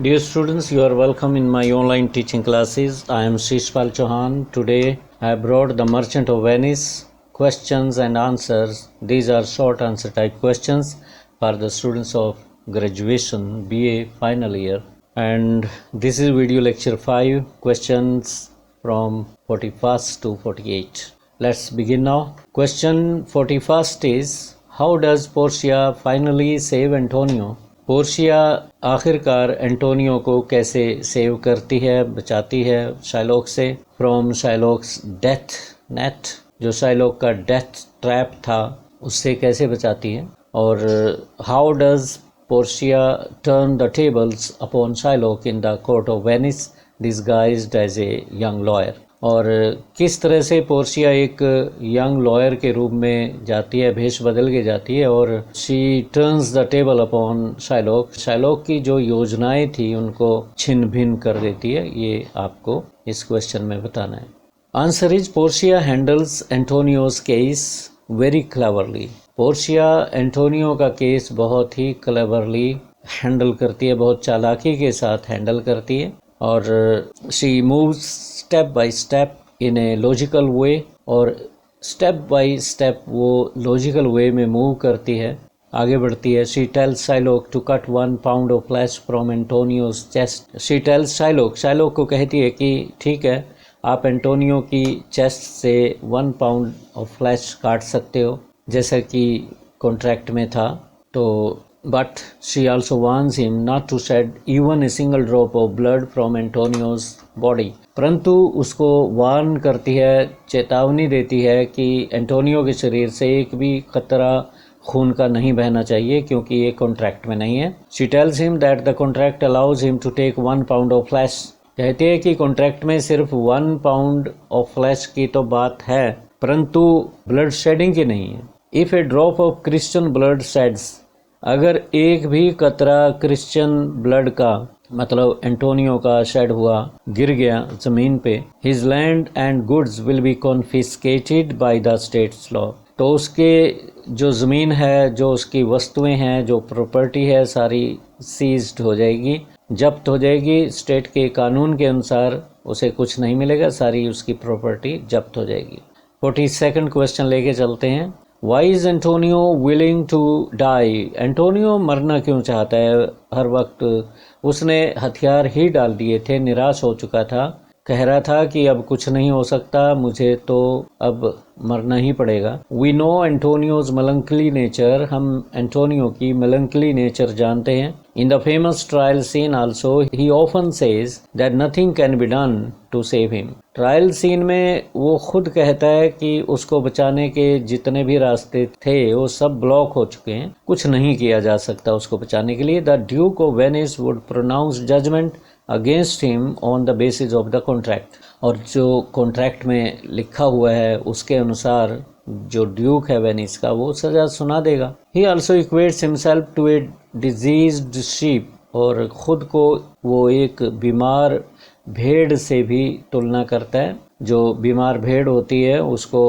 Dear students, you are welcome in my online teaching classes. I am Shishpal Chauhan. Today I brought The Merchant of Venice questions and answers. These are short answer type questions for the students of graduation BA final year. And this is video lecture 5, questions from 41st to 48. Let's begin now. Question 41st is, how does Portia finally save Antonio? Portia आखिरकार Antonio को कैसे save करती है, बचाती है Shylock से, from Shylock's death net, जो Shylock का डेथ ट्रैप था उससे कैसे बचाती है, और how does Portia turn the tables upon Shylock in the court of Venice disguised as a young lawyer, और किस तरह से पोर्शिया एक यंग लॉयर के रूप में जाती है, भेष बदल के जाती है और she turns the table upon Shylock, Shylock की जो योजनाएं थी उनको छिन्न भिन्न कर देती है। ये आपको इस क्वेश्चन में बताना है। Answer is, Portia handles Antonio's case very cleverly. Portia Antonio का केस बहुत ही क्लेवरली हैंडल करती है, बहुत चालाकी के साथ हैंडल करती है, और she moves step by step in a logical way, और स्टेप बाय स्टेप वो लॉजिकल वे में मूव करती है, आगे बढ़ती है। She tells Shylock to cut 1 pound of flesh from Antonio's chest. She tells Shylock को कहती है कि ठीक है, आप एंटोनियो की चेस्ट से 1 pound ऑफ फ्लैश काट सकते हो जैसा कि कॉन्ट्रैक्ट में था, तो but she also warns him not to shed even a single drop of blood from Antonio's body. परंतु उसको वार्न करती है, चेतावनी देती है कि एंटोनियो के शरीर से एक भी कतरा खून का नहीं बहना चाहिए क्योंकि ये कॉन्ट्रैक्ट में नहीं है। She tells him that the contract allows him to take 1 pound of flesh. कहती है कि कॉन्ट्रैक्ट में सिर्फ 1 pound of flesh की तो बात है, परंतु ब्लड शेडिंग की नहीं है। If a drop of Christian blood sheds, अगर एक भी कतरा क्रिश्चियन ब्लड का, मतलब एंटोनियो का शेड हुआ, गिर गया जमीन पे, his land and goods will be confiscated by the states law, तो उसके जो ज़मीन है, जो उसकी वस्तुएं हैं, जो प्रॉपर्टी है, सारी सीज्ड हो जाएगी, जब्त हो जाएगी। स्टेट के कानून के अनुसार उसे कुछ नहीं मिलेगा, सारी उसकी प्रॉपर्टी जब्त हो जाएगी। 42nd क्वेश्चन लेके चलते हैं। Why is Antonio willing to die? Antonio मरना क्यों चाहता है? हर वक्त उसने हथियार ही डाल दिए थे, निराश हो चुका था, कह रहा था कि अब कुछ नहीं हो सकता, मुझे तो अब मरना ही पड़ेगा। We know Antonio's melancholy nature, हम एंटोनियो की melancholy nature जानते हैं। In the famous trial scene also, he often says that nothing can be done to save him. Trial scene में वो खुद कहता है कि उसको बचाने के जितने भी रास्ते थे वो सब ब्लॉक हो चुके हैं, कुछ नहीं किया जा सकता उसको बचाने के लिए। The duke of Venice would pronounce judgement against him on the basis of the contract, और जो कॉन्ट्रैक्ट में लिखा हुआ है उसके अनुसार जो ड्यूक है वेनिस का वो सजा सुना देगा। He also equates himself to a diseased sheep, और खुद को वो एक बीमार भेड़ से भी तुलना करता है। जो बीमार भेड़ होती है उसको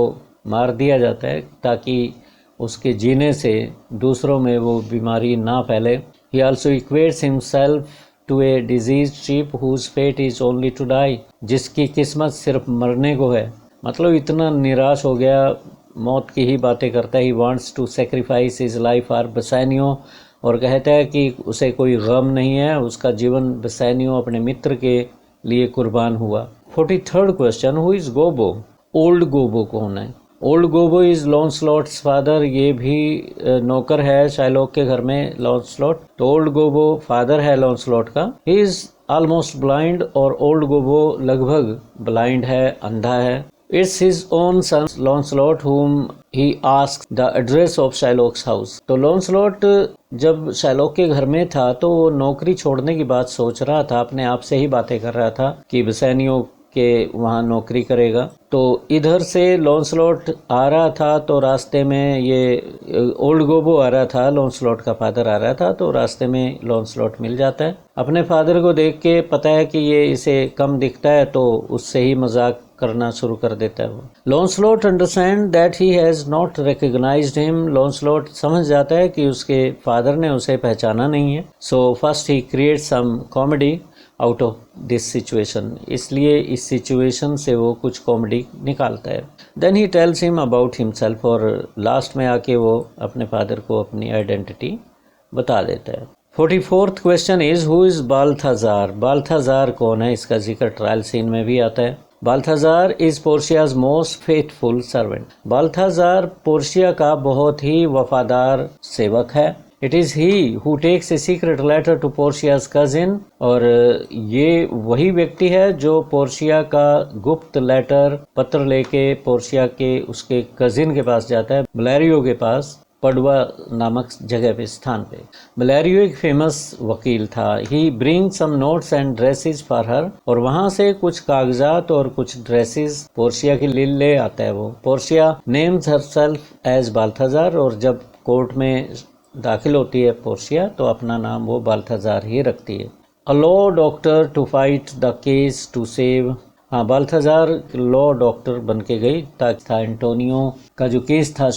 मार दिया जाता है ताकि उसके जीने से दूसरों में वो बीमारी ना फैले। He also equates himself to a disease sheep whose fate is only to die, जिसकी किस्मत सिर्फ मरने को है। मतलब इतना निराश हो गया, मौत की ही बातें करता है। He wants to sacrifice his life for Bassanio, और कहता है कि उसे कोई गम नहीं है, उसका जीवन बेसानियो अपने मित्र के लिए कुर्बान हुआ। 43rd question, who is Gobbo? Old Gobbo कौन है? Old Gobbo is Launcelot's father, ये भी नौकर है शाइलॉक के घर में, लॉन्सलॉट, तो ओल्ड गोबो फादर है लॉन्सलॉट का। ही इज ऑलमोस्ट ब्लाइंड, और ओल्ड गोबो लगभग ब्लाइंड है, अंधा है। It's his own son Launcelot whom he asked the address of Shylock's house. तो लॉन्सलॉट जब शाइलॉक के घर में था तो वो नौकरी छोड़ने की बात सोच रहा था, अपने आप से ही बातें कर रहा था कि बेसानियो के वहाँ नौकरी करेगा। तो इधर से लॉन्सलॉट आ रहा था, तो रास्ते में ये ओल्ड गोबो आ रहा था, लॉन्सलॉट का फादर आ रहा था, तो रास्ते में लॉन्सलॉट मिल जाता है। अपने फादर को देख के पता है कि ये इसे कम दिखता है, तो उससे ही मजाक करना शुरू कर देता है वो। Launcelot understand that he has not recognised him. Launcelot समझ जाता है कि उसके फादर ने उसे पहचाना नहीं है। So first he create some comedy out of this situation, इसलिए इस सिचुएशन से वो कुछ कॉमेडी निकालता है। Then he tells him about himself, और लास्ट में आके वो अपने फादर को अपनी आइडेंटिटी बता देता है। 44th question is who is Balthazar. Balthazar कौन है, इसका जिक्र ट्रायल सीन में भी आता है। Balthazar is Portia's most faithful servant. Balthazar Portia का बहुत ही वफादार सेवक है। It is he who takes a secret letter to Portia's cousin, और ये वही व्यक्ति है जो पोर्शिया का गुप्त लेटर पत्र लेके पोर्शिया के उसके कजिन के पास जाता है, बलेरियो के पास, पडवा नामक जगह पे, स्थान पे। बलेरियो एक फेमस वकील था। He bring some notes and dresses for her, और वहां से कुछ कागजात और कुछ ड्रेसेस पोर्शिया के लिए ले आता है वो। पोर्शिया नेम्स हरसेल्फ एज बाल्थाजार, और जब कोर्ट में दाखिल होती है पोर्शिया तो अपना नाम वो बाल्थाजार ही रखती है। A law doctor to fight the case to save. हाँ, बाल्थाजार लॉ डॉक्टर बन के गई ताकि था एंटोनियो का जो केस था,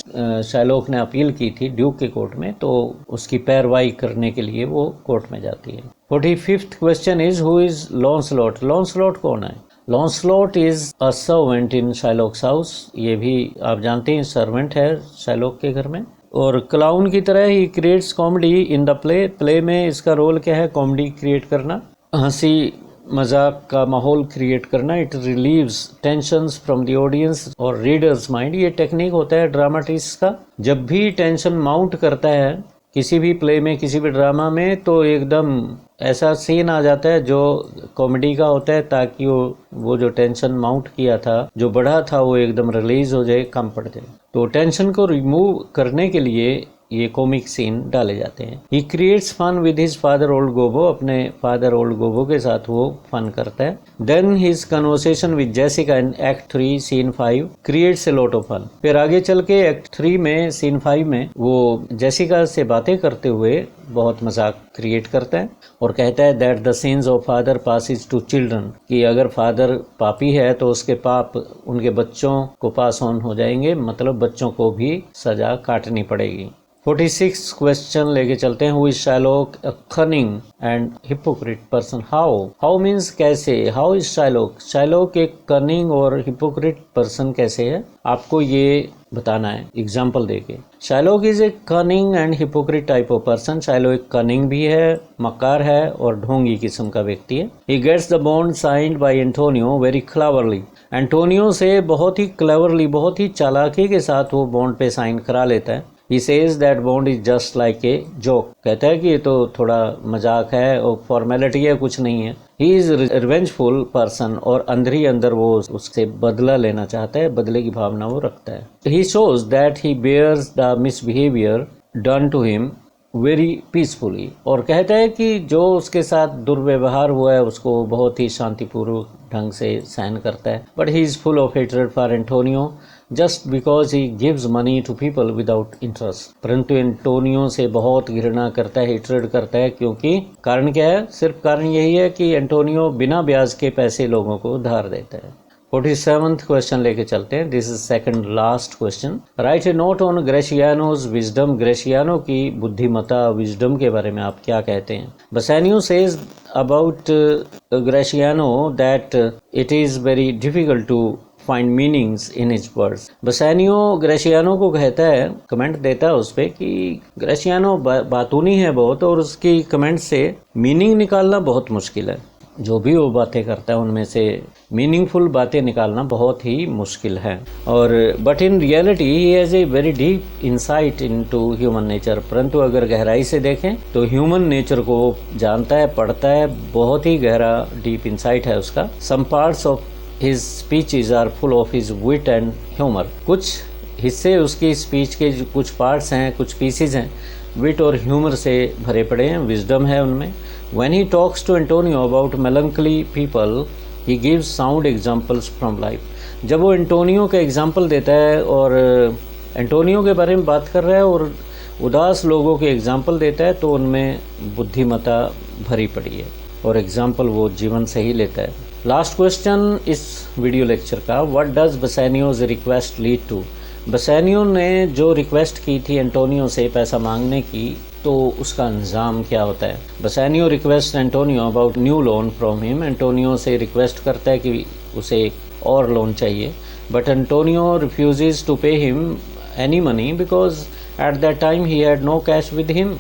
शाइलॉक ने अपील की थी ड्यूक के कोर्ट में, तो उसकी पैरवाई करने के लिए वो कोर्ट में जाती है। 45th question is who is Launcelot. Launcelot कौन है? Launcelot is a servant in Shylock's house. ये भी आप जानते हैं सर्वेंट है शाइलॉक के घर में। और क्लाउन की तरह he creates comedy in the play. Play में इसका रोल क्या है? कॉमेडी क्रिएट करना, हंसी मजाक का माहौल क्रिएट करना। It relieves tensions from the audience और रीडर्स माइंड। ये टेक्निक होता है ड्रामाटिस्ट का। जब भी टेंशन माउंट करता है किसी भी प्ले में, किसी भी ड्रामा में, तो एकदम ऐसा सीन आ जाता है जो कॉमेडी का होता है, ताकि वो जो टेंशन माउंट किया था, जो बढ़ा था, वो एकदम रिलीज हो जाए, कम पड़ जाए। तो टेंशन को रिमूव करने के लिए ये कॉमिक सीन डाले जाते हैं। He creates fun with his father old Gobbo. अपने फादर ओल्ड गोबो के साथ वो फन करता है। Then his conversation with Jessica in act 3 scene 5 creates a lot of fun. फिर आगे चल के एक्ट 3 में सीन 5 में वो जेसिका से बातें करते हुए बहुत मजाक क्रिएट करता है और कहता है that the sins of father passes to children, कि अगर फादर पापी है तो उसके पाप उनके बच्चों को पास ऑन हो जाएंगे, मतलब बच्चों को भी सजा काटनी पड़ेगी। 46 क्वेश्चन लेके चलते हैं। Who is Shylock a cunning and hypocrite person. How means कैसे। How is Shylock. शाइलॉक एक कनिंग और हिपोक्रिट पर्सन कैसे है, आपको ये बताना है एग्जाम्पल देके। Shylock is a cunning and hypocrite type of person. Shylock एक कनिंग भी है, मक्कार है और ढोंगी किस्म का व्यक्ति है। He gets the bond signed by Antonio very cleverly. Antonio से बहुत ही क्लेवरली, बहुत ही चालाकी के साथ वो बॉन्ड पे साइन करा लेता है। He says that bond is just like a joke. कहता है कि ये तो थोड़ा मजाक है और फॉर्मेलिटी है, कुछ नहीं है। He is revengeful person, और अंदर ही अंदर वो उससे बदला लेना चाहता है, बदले की भावना वो रखता है। He shows that he bears the misbehavior done to him very peacefully, और कहता है कि जो उसके साथ दुर्व्यवहार हुआ है उसको बहुत ही शांतिपूर्वक ढंग से सहन करता है। But he is full of hatred for Antonio just because he gives money to people without interest. परंतु एंटोनियो से बहुत घृणा करता है, हेट्रेड करता है, क्योंकि कारण क्या है? सिर्फ कारण यही है कि एंटोनियो बिना ब्याज के पैसे लोगों को उधार देता है। 47th क्वेश्चन लेके चलते हैं। This is second last question. Write a note on Gratiano's wisdom. Gratiano की बुद्धिमत्ता, विजडम के बारे में आप क्या कहते हैं? Bassanio says about Gratiano that it is very difficult to find meanings in his words. Bassanio Gratiano को कहता है, कमेंट देता है उस पे कि ग्रेशियानो बातूनी है बहुत, और उसकी कमेंट से मीनिंग निकालना बहुत मुश्किल है। जो भी वो बातें करता है उनमें से मीनिंगफुल बातें निकालना बहुत ही मुश्किल है। और but in reality he has a very deep insight into human nature. परंतु अगर गहराई से देखें तो ह्यूमन नेचर को जानता है, पढ़ता है, बहुत ही गहरा डीप इंसाइट है उसका। Some parts of his speeches are full of his wit and humour. कुछ हिस्से उसकी स्पीच के कुछ पार्ट्स हैं, कुछ पीसेज हैं, विट और ह्यूमर से भरे पड़े हैं, विजडम है उनमें। When he talks to Antonio about melancholy people, he gives sound examples from life. जब वो एंटोनियो का एग्जाम्पल देता है और एंटोनियो के बारे में बात कर रहा है और उदास लोगों के एग्जाम्पल देता है, तो उनमें बुद्धिमत्ता भरी पड़ी है। और एग्जाम्पल वो जीवन से ही लेता है। लास्ट क्वेश्चन इस वीडियो लेक्चर का, what does Bassanio's request lead to? Bassanio ने जो रिक्वेस्ट की थी एंटोनियो से पैसा मांगने की, तो उसका अंजाम क्या होता है? Bassanio request Antonio about new loan from him. Antonio से रिक्वेस्ट करता है कि उसे एक और लोन चाहिए, but Antonio refuses to pay him any money because at that time he had no cash with him.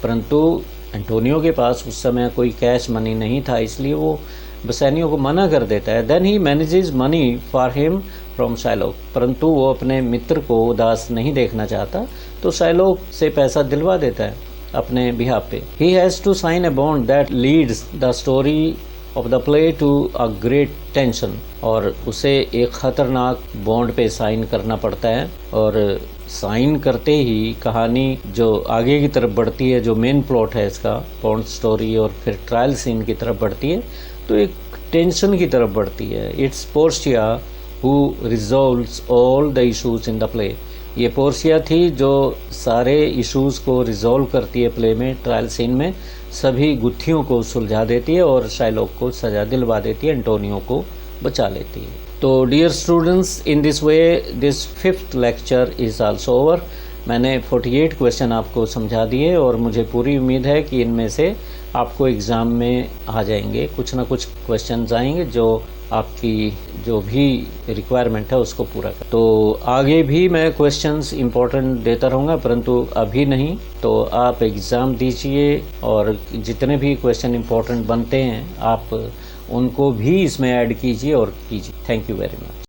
परंतु एंटोनियो के पास उस समय कोई कैश मनी नहीं था, इसलिए वो बसेनियो को मना कर देता है। Then he manages money for him from Shylock. परंतु वो अपने मित्र को उदास नहीं देखना चाहता, तो शाइलॉक से पैसा दिलवा देता है अपने बिहाफ पे। He has to sign a bond that leads the story of the play to a great tension. और उसे एक ख़तरनाक बॉन्ड पे साइन करना पड़ता है, और साइन करते ही कहानी जो आगे की तरफ बढ़ती है, जो मेन प्लॉट है इसका, बॉन्ड स्टोरी और फिर ट्रायल सीन की तरफ बढ़ती है, तो एक टेंशन की तरफ बढ़ती है। It's Portia who resolves all the issues in the play. ये पोर्शिया थी जो सारे इशूज़ को रिजॉल्व करती है प्ले में, ट्रायल सीन में सभी गुत्थियों को सुलझा देती है और शाइलॉक को सजा दिलवा देती है, एंटोनियो को बचा लेती है। तो dear students, in this way this 5th lecture is also over. मैंने 48 क्वेश्चन आपको समझा दिए और मुझे पूरी उम्मीद है कि इनमें से आपको एग्ज़ाम में आ जाएंगे, कुछ ना कुछ क्वेश्चंस आएंगे जो आपकी जो भी रिक्वायरमेंट है उसको पूरा कर। तो आगे भी मैं क्वेश्चंस इंपॉर्टेंट देता रहूँगा, परंतु अभी नहीं। तो आप एग्ज़ाम दीजिए और जितने भी क्वेश्चन इंपॉर्टेंट बनते हैं आप उनको भी इसमें ऐड कीजिए और कीजिए। Thank you very much.